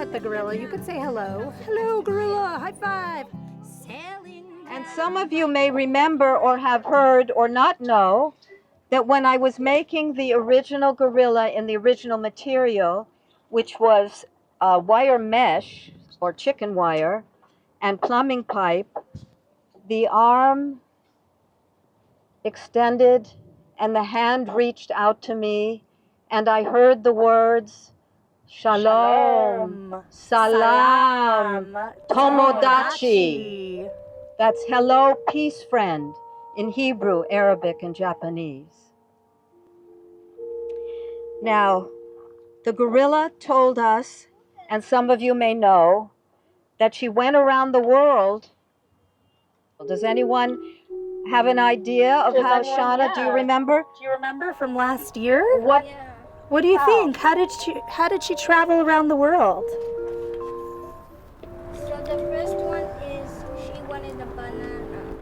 pet the gorilla. You could say hello. Hello, gorilla. High five. And some of you may remember or have heard or not know that when I was making the original gorilla in the original material, which was wire mesh or chicken wire and plumbing pipe, the arm extended and the hand reached out to me, and I heard the words, Shalom, Salam, Tomodachi. That's hello, peace friend, in Hebrew, Arabic, and Japanese. Now, the gorilla told us, and some of you may know, that she went around the world. Does anyone have an idea of how Shana, do you remember? Do you remember from last year? What? Yeah. What do you think? How did she travel around the world? So the first one is she wanted a banana.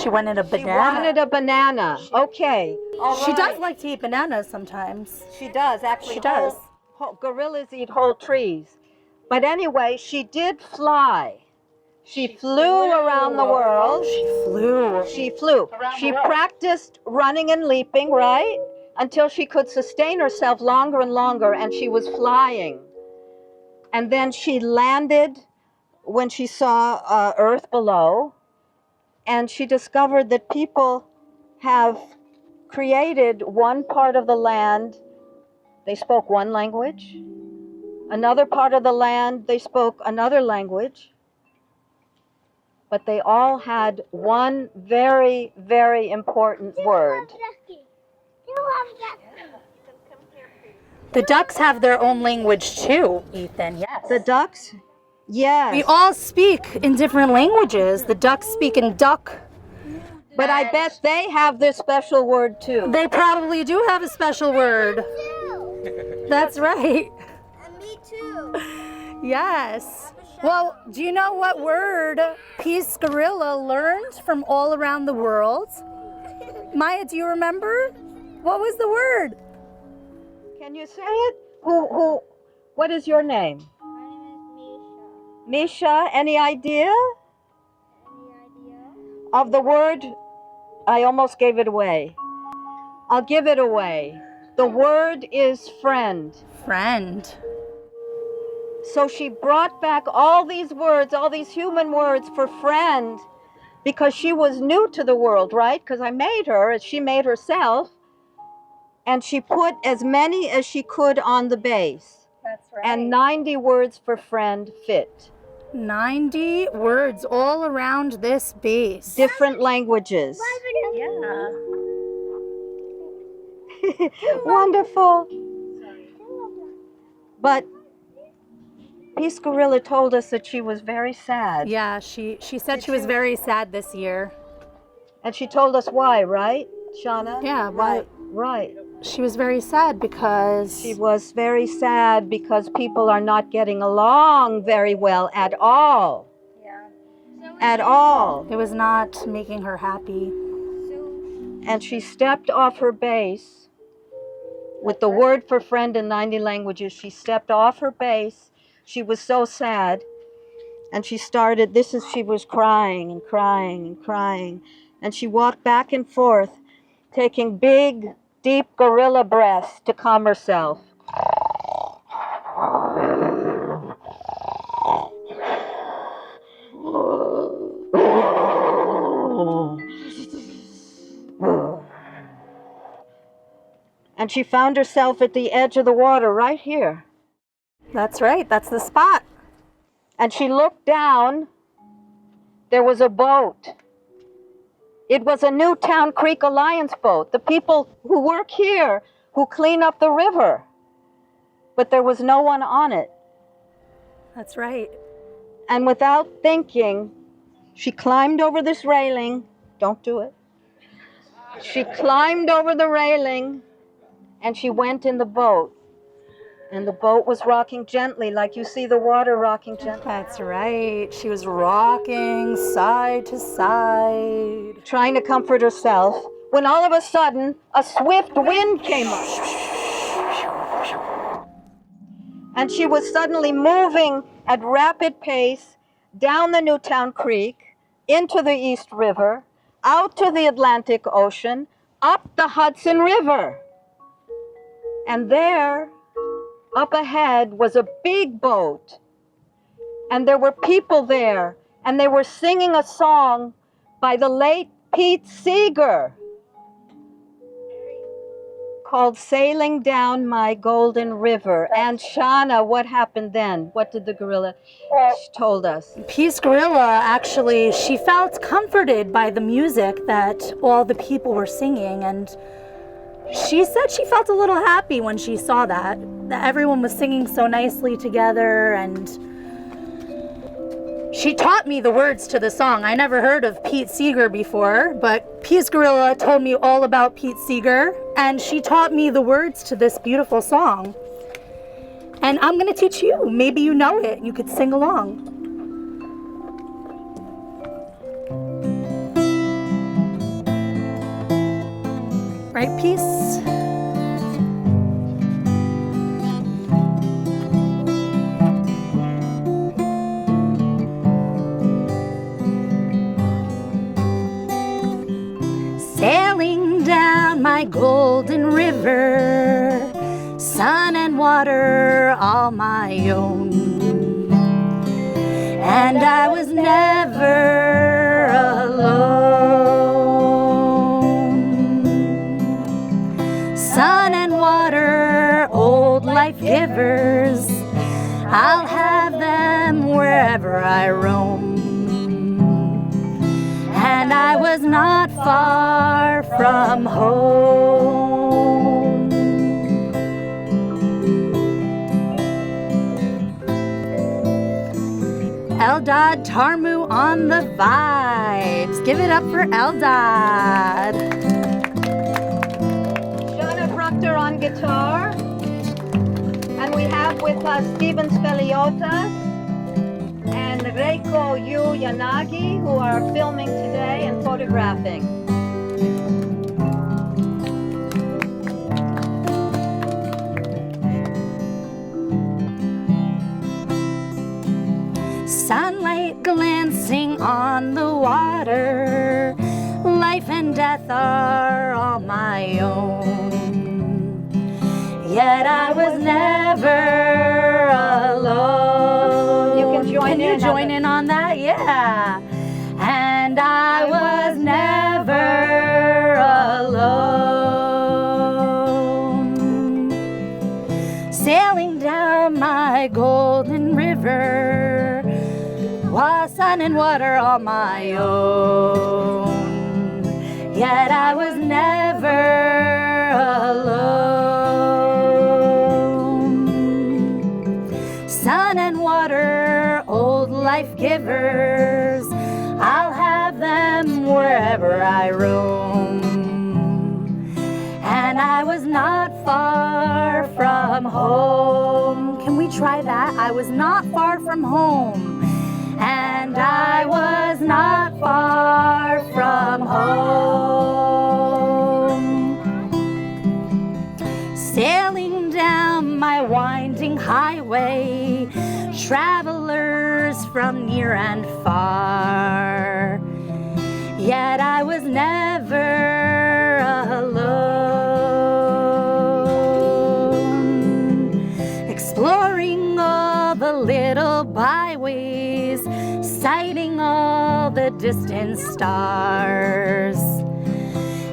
She wanted a She banana. wanted a banana. Okay. She does like to eat bananas sometimes. She does, actually. She does. Gorillas eat whole trees. But anyway, she did fly. She flew around the world. She flew. She practiced running and leaping, right? Until she could sustain herself longer and longer, and she was flying. And then she landed when she saw Earth below, and she discovered that people have created one part of the land, they spoke one language. Another part of the land, they spoke another language. But they all had one very, very important word. The ducks have their own language too, Ethan. Yes. The ducks? Yes. We all speak in different languages. The ducks speak in duck. But I bet they have their special word too. They probably do have a special word. That's right. And me too. Yes. Well, do you know what word Peace Gorilla learned from all around the world? Maya, do you remember? What was the word? Can you say it? What is your name? My name is Misha, any idea Any idea? of the word? I almost gave it away. I'll give it away. The word is friend. Friend. So she brought back all these words, all these human words for friend, because she was new to the world, right? Because I made her, as she made herself, and she put as many as she could on the base. That's right. And 90 words for friend fit. 90 words all around this base. Different languages. Yeah. Wonderful. But Peace Gorilla told us that she was very sad. Yeah, she said she was very sad this year. And she told us why, right, Shana? Yeah, why? Right. She was very sad because She was very sad because people are not getting along very well at all. Yeah. At all. it was not making her happy. And she stepped off her base with the word for friend in 90 languages. She stepped off her base. She was so sad. And she was crying and crying and crying. And she walked back and forth, taking big, deep gorilla breaths to calm herself. And she found herself at the edge of the water right here. That's right, that's the spot. And she looked down. There was a boat. It was a Newtown Creek Alliance boat, the people who work here, who clean up the river. But there was no one on it. That's right. And without thinking, she climbed over this railing. Don't do it. She climbed over the railing and she went in the boat. And the boat was rocking gently, like you see the water rocking gently. That's right. She was rocking side to side, Trying to comfort herself, when all of a sudden, a swift wind came up. and she was suddenly moving at rapid pace down the Newtown Creek, into the East River, out to the Atlantic Ocean, up the Hudson River. And there, up ahead, was a big boat. And there were people there, and they were singing a song by the late Pete Seeger called Sailing Down My Golden River. And Shana, what happened then? What did the gorilla told us? Peace Gorilla, actually, she felt comforted by the music that all the people were singing, and she said she felt a little happy when she saw that everyone was singing so nicely together, and she taught me the words to the song. I never heard of Pete Seeger before, but Peace Gorilla told me all about Pete Seeger, and she taught me the words to this beautiful song. And I'm going to teach you. Maybe you know it. You could sing along. Right, Peace? Sailing down my golden river, sun and water all my own. And I was never alone. Sun and water, old life givers, I'll have them wherever I roam. And I was not far from home. Eldad Tarmu on the vibes. Give it up for Eldad. Shana Fruchter on guitar. And we have with us Speliotis and Reiko Yoo Yanagi, who are filming today and photographing. Sunlight glancing on the water, life and death are all my own. Yet I was never alone. You can join Can you join in on that? Yeah. And I was never alone. Sailing down my golden river, was sun and water all my own. Yet I was never alone. Sun and water, old life givers, I'll have them wherever I roam. And I was not far from home. Can we try that? I was not far from home. And I was not far from home. Sailing down my winding highway, travelers from near and far. Yet I was never alone. Exploring all the little byways, sighting all the distant stars.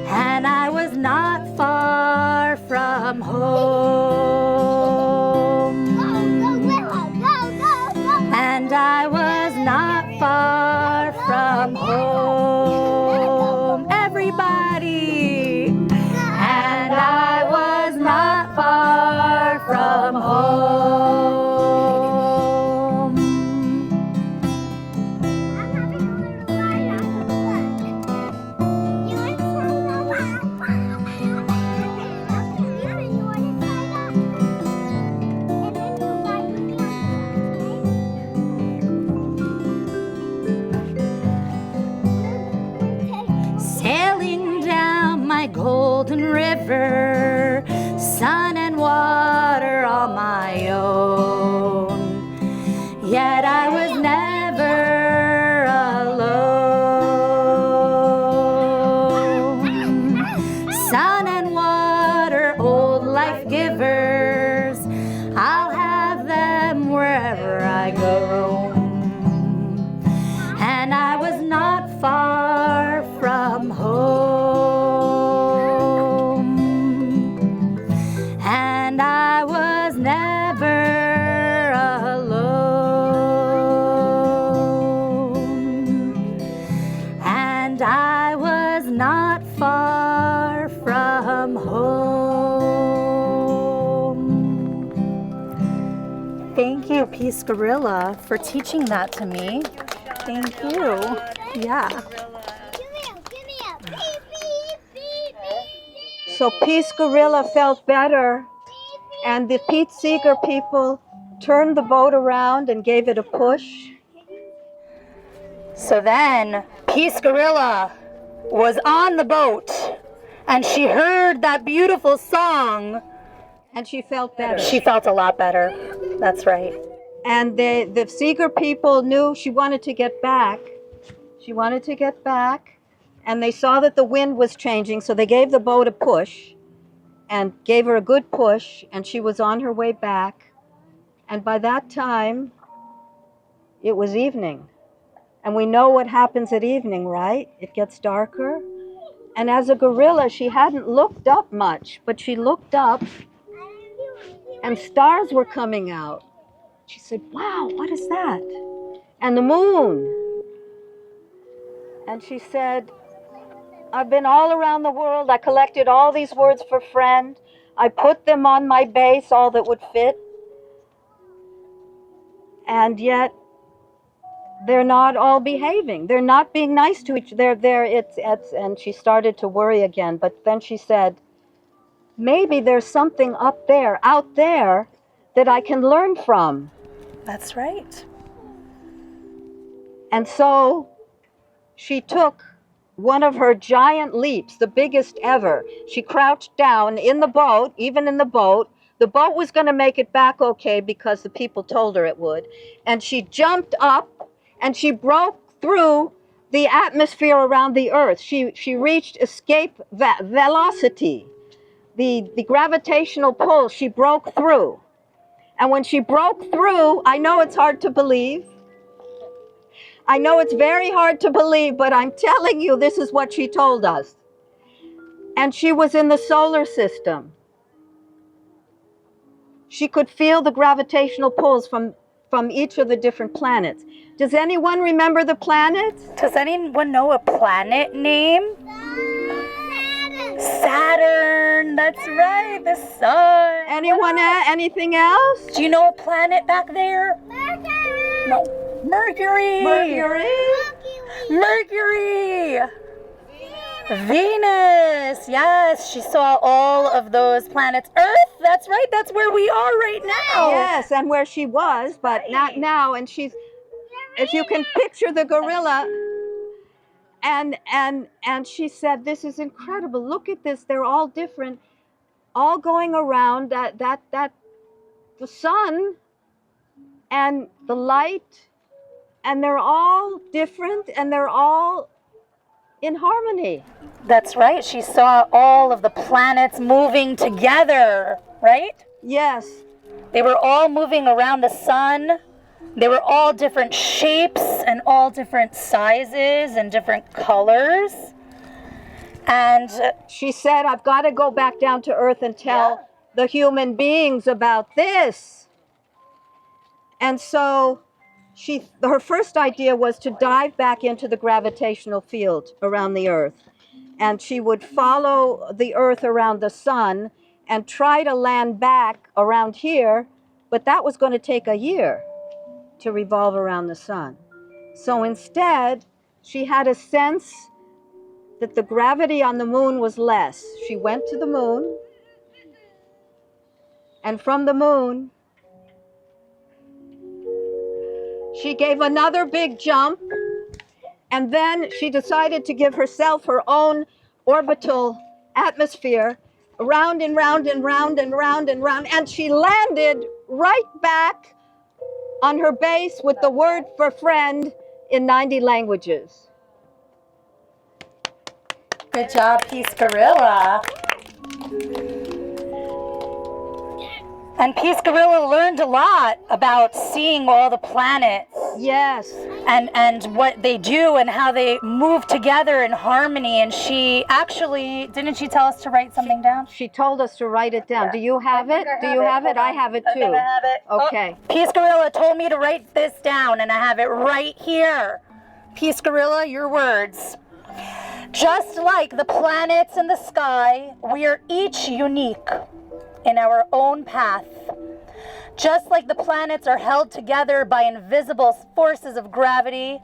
And I was not far from home. And I was not far from home. Everybody! And I was not far from home. Golden river, sun and water all my own. from wherever I go. And I was not far from home. And I was never alone. And I was not far from home. Thank you, Peace Gorilla, for teaching that to me. Thank you. Yeah. So Peace Gorilla felt better, and the Pete Seeger people turned the boat around and gave it a push. So then, Peace Gorilla was on the boat, and she heard that beautiful song. And she felt better. She felt a lot better. That's right. And the Seeger people knew she wanted to get back. She wanted to get back. And they saw that the wind was changing, so they gave the boat a push and gave her a good push, and she was on her way back. And by that time, it was evening. And we know what happens at evening, right? It gets darker. And as a gorilla, she hadn't looked up much, but she looked up and stars were coming out. She said, wow, what is that? And the moon. And she said, I've been all around the world. I collected all these words for friend. I put them on my base, all that would fit. And yet, they're not all behaving. They're not being nice to each other. And she started to worry again. But then she said, maybe there's something up there, out there, that I can learn from. That's right. And so she took one of her giant leaps, the biggest ever. She crouched down in the boat, even in the boat. The boat was going to make it back okay because the people told her it would. And she jumped up and she broke through the atmosphere around the earth. She reached escape velocity, the gravitational pull. She broke through. And when she broke through, I know it's hard to believe. I know it's very hard to believe, but I'm telling you, this is what she told us. And she was in the solar system. She could feel the gravitational pulls from each of the different planets. Does anyone remember the planets? Does anyone know a planet name? Saturn. That's right, the sun. Anyone? Anything else? Do you know a planet back there? Mercury. No. Mercury. Mercury. Venus. Yes, she saw all of those planets. Earth. That's right. That's where we are right now. Yes, and where she was, but not now. And she's, if you can picture the gorilla. And she said, this is incredible. Look at this. They're all different, all going around that the sun and the light, and they're all different and they're all in harmony. That's right. She saw all of the planets moving together, right? Yes. They were all moving around the sun. They were all different shapes and all different sizes and different colors. And she said, I've got to go back down to Earth and tell the human beings about this. And so her first idea was to dive back into the gravitational field around the Earth. And she would follow the Earth around the sun and try to land back around here, but that was going to take a year to revolve around the sun. So instead, she had a sense that the gravity on the moon was less. She went to the moon, and from the moon, she gave another big jump, and then she decided to give herself her own orbital atmosphere, round and round and round and round and round, and she landed right back on her base with the word for friend in 90 languages. good job, Peace Gorilla. And Peace Gorilla learned a lot about seeing all the planets. Yes. And what they do and how they move together in harmony. And she actually, didn't she tell us to write something down? She told us to write it down. Do you have it? Do you have it? I have it too. I have it. Okay. Oh, Peace Gorilla told me to write this down, and I have it right here. Peace Gorilla, your words. Just like the planets in the sky, we are each unique in our own path. Just like the planets are held together by invisible forces of gravity,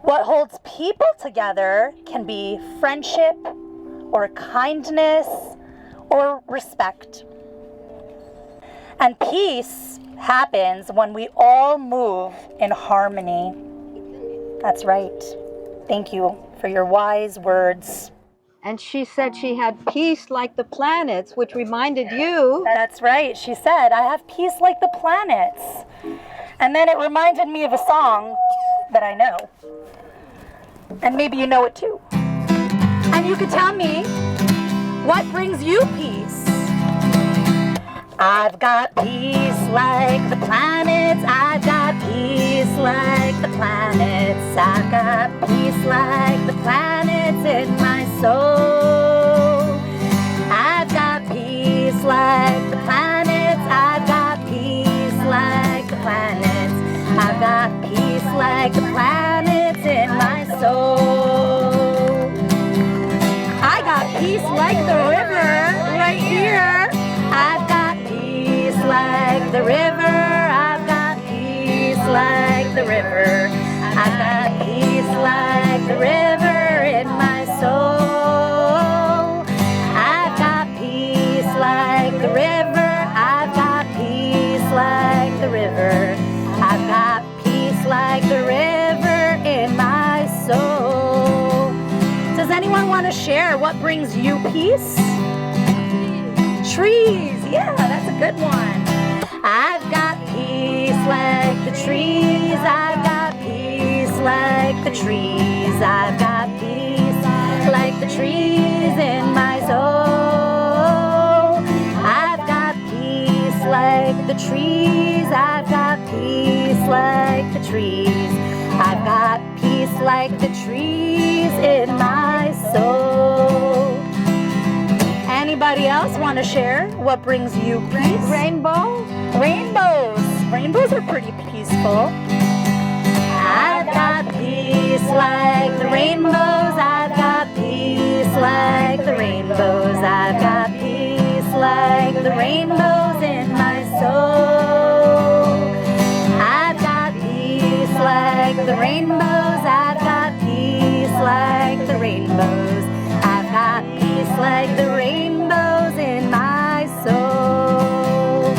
what holds people together can be friendship or kindness or respect. And peace happens when we all move in harmony. That's right. Thank you for your wise words. And she said she had peace like the planets, which reminded you. That's right. She said, I have peace like the planets. And then it reminded me of a song that I know. And maybe you know it too. And you could tell me, what brings you peace? I've got peace like the planets. I've got peace like the planets. I've got peace like the planets in my soul. I've got peace like the planets. I've got peace like the planets. I've got peace like the planets in my soul. I got peace like the river right here. I've got peace like the river. I've got peace like the river. I've got peace like the river in my soul. I've got peace like the river. I've got peace like the river. I've got peace like the river in my soul. Does anyone want to share what brings you peace? Trees, yeah, that's a good one. I've got peace like the trees. I've got peace like the trees. I've got peace like the trees in my soul. I've got peace like the trees. I've got peace like the trees. I've got peace like the trees in my soul. Anybody else want to share what brings you peace? Rainbow? Rainbows. Rainbows are pretty peaceful. I've got peace like the rainbows. I've got peace like the rainbows. I've got peace like the rainbows in my soul. I've got peace like the rainbows. I've got peace like the rainbows. I've got peace like the rainbows in my soul.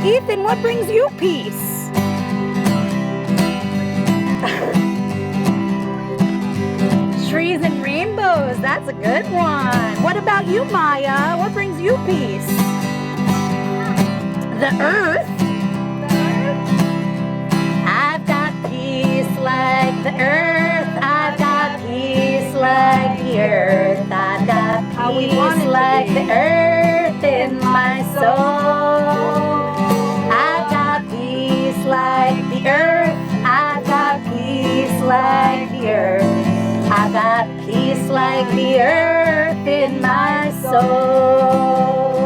Ethan, what brings you peace? Trees and rainbows, that's a good one. What about you, Maya? What brings you peace? The earth. I've got peace like the earth. I've got peace like the earth. I've got peace like the earth in my soul. I've got peace like the earth. I've got peace like the earth. I've got peace like the earth in my soul.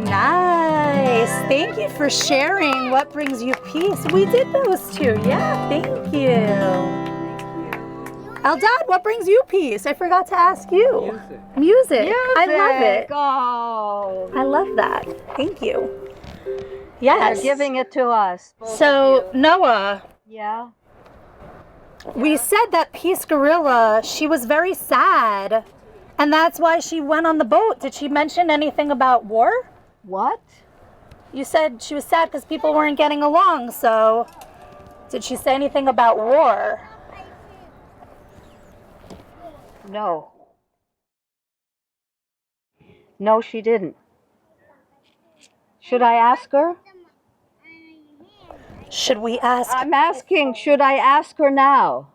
Nice. Thank you for sharing what brings you peace. We did those two. Yeah, thank you. Eldad, what brings you peace? I forgot to ask you. Music. I love it. Oh. I love that. Thank you. Yes. They're giving it to us. So, Noah, Yeah. we said that Peace Gorilla, she was very sad, and that's why she went on the boat. Did she mention anything about war? What? You said she was sad because people weren't getting along, so did she say anything about war? No. No, she didn't. Should I ask her? Should we ask? I'm asking, should I ask her now?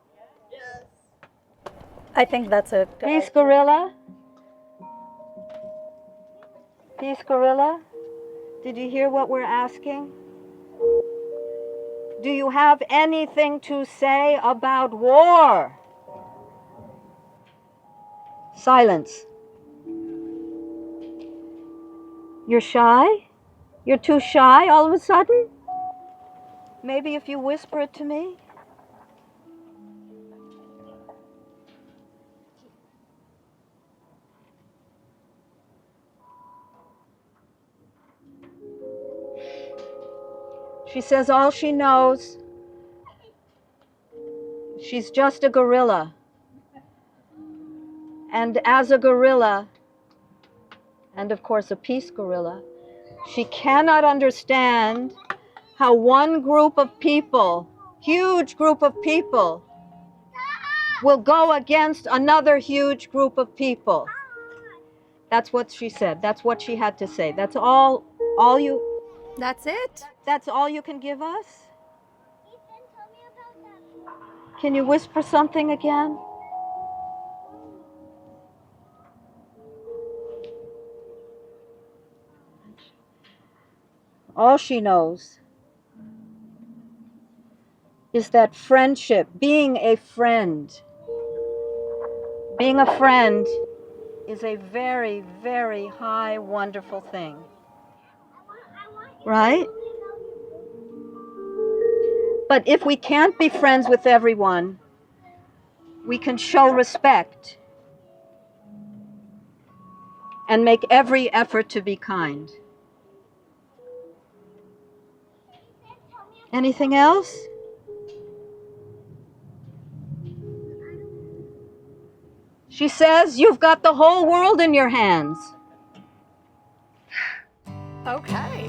I think that's a good Peace Gorilla? Peace Gorilla, did you hear what we're asking? Do you have anything to say about war? Silence. You're shy? You're too shy all of a sudden? Maybe if you whisper it to me? She says all she knows, she's just a gorilla. And as a gorilla, and of course a peace gorilla, she cannot understand how one group of people, huge group of people, will go against another huge group of people. That's what she said. That's what she had to say. That's all you... That's it? That's all you can give us? Can you whisper something again? All she knows is that friendship, being a friend is a very, very high, wonderful thing. Right? But if we can't be friends with everyone, we can show respect and make every effort to be kind. Anything else? She says, you've got the whole world in your hands. Okay.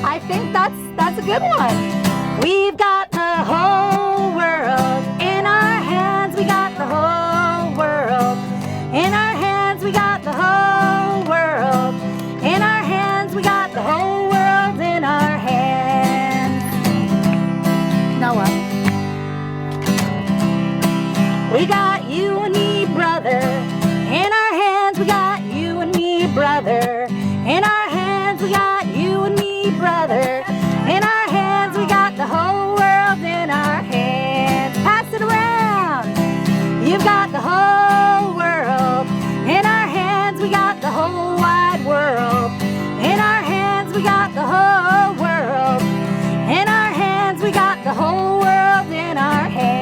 I think that's a good one. We've got the whole world in our hands. We got the whole world in our hands. We got the whole world in our hands. We got the whole world in our hands. Noah. We got you and me, brother, in our hands. We got you and me, brother, in our hands. We got you and me, brother, in our hands. We got the whole world in our hands. Pass it around. You've got the whole world in our hands. We got the whole wide world in our hands. We got the whole world in our hands. We got the whole world in our hands.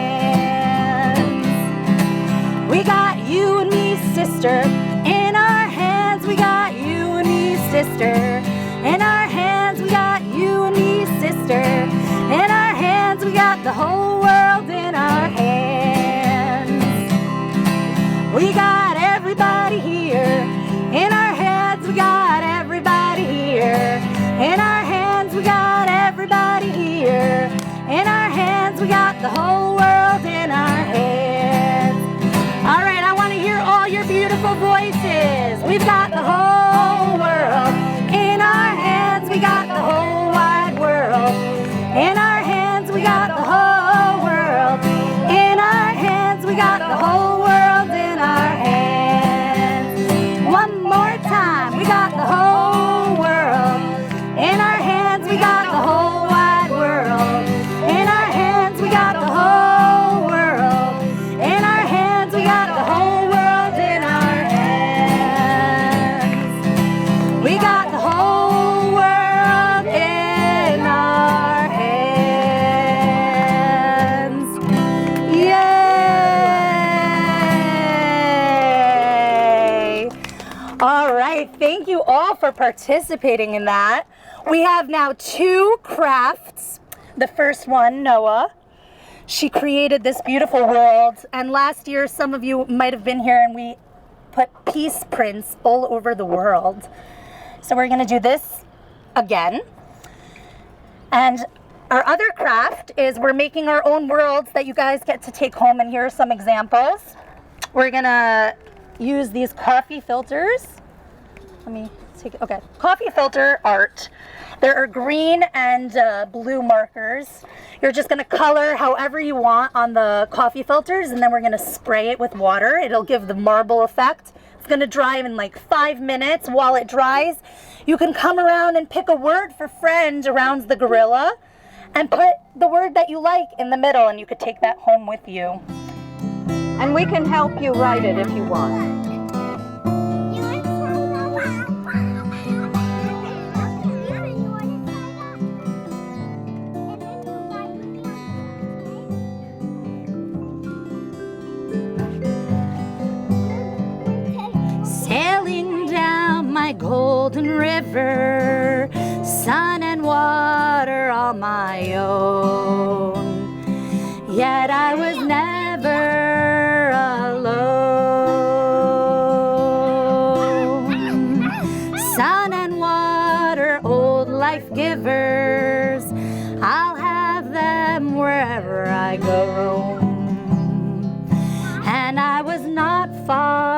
We got you and me, sister, in our hands. We got you and me, sister, in our hands. We got you and me, sister, in our hands. We got the whole world in our hands. We got everybody here in our hands. We got everybody here in our hands. We got everybody here in our hands. We got the whole world in our hands. All right, I want to hear all your beautiful voices. We've got the whole world in our hands. We got the whole wide world in our hands. We got the whole world in our hands. We got the whole world in our hands. One more time. We got the whole world in our hands. We got the whole wide world in our hands. We got the whole world in our hands. We got the whole world in our hands. We got the whole world in our hands. Yay! All right, thank you all for participating in that. We have now 2 crafts. The first one, Noah. She created this beautiful world, and last year some of you might have been here and we put peace prints all over the world. So we're going to do this again. And our other craft is we're making our own worlds that you guys get to take home, and here are some examples. We're going to use these coffee filters. Let me Okay, coffee filter art. There are green and blue markers. You're just gonna color however you want on the coffee filters, and then we're gonna spray it with water. It'll give the marble effect. It's gonna dry in like 5 minutes. While it dries, you can come around and pick a word for friend around the gorilla and put the word that you like in the middle, and you could take that home with you. And we can help you write it if you want. Sailing down my golden river, sun and water all my own. Yet I was never alone. Sun and water, old life givers, I'll have them wherever I go. And I was not far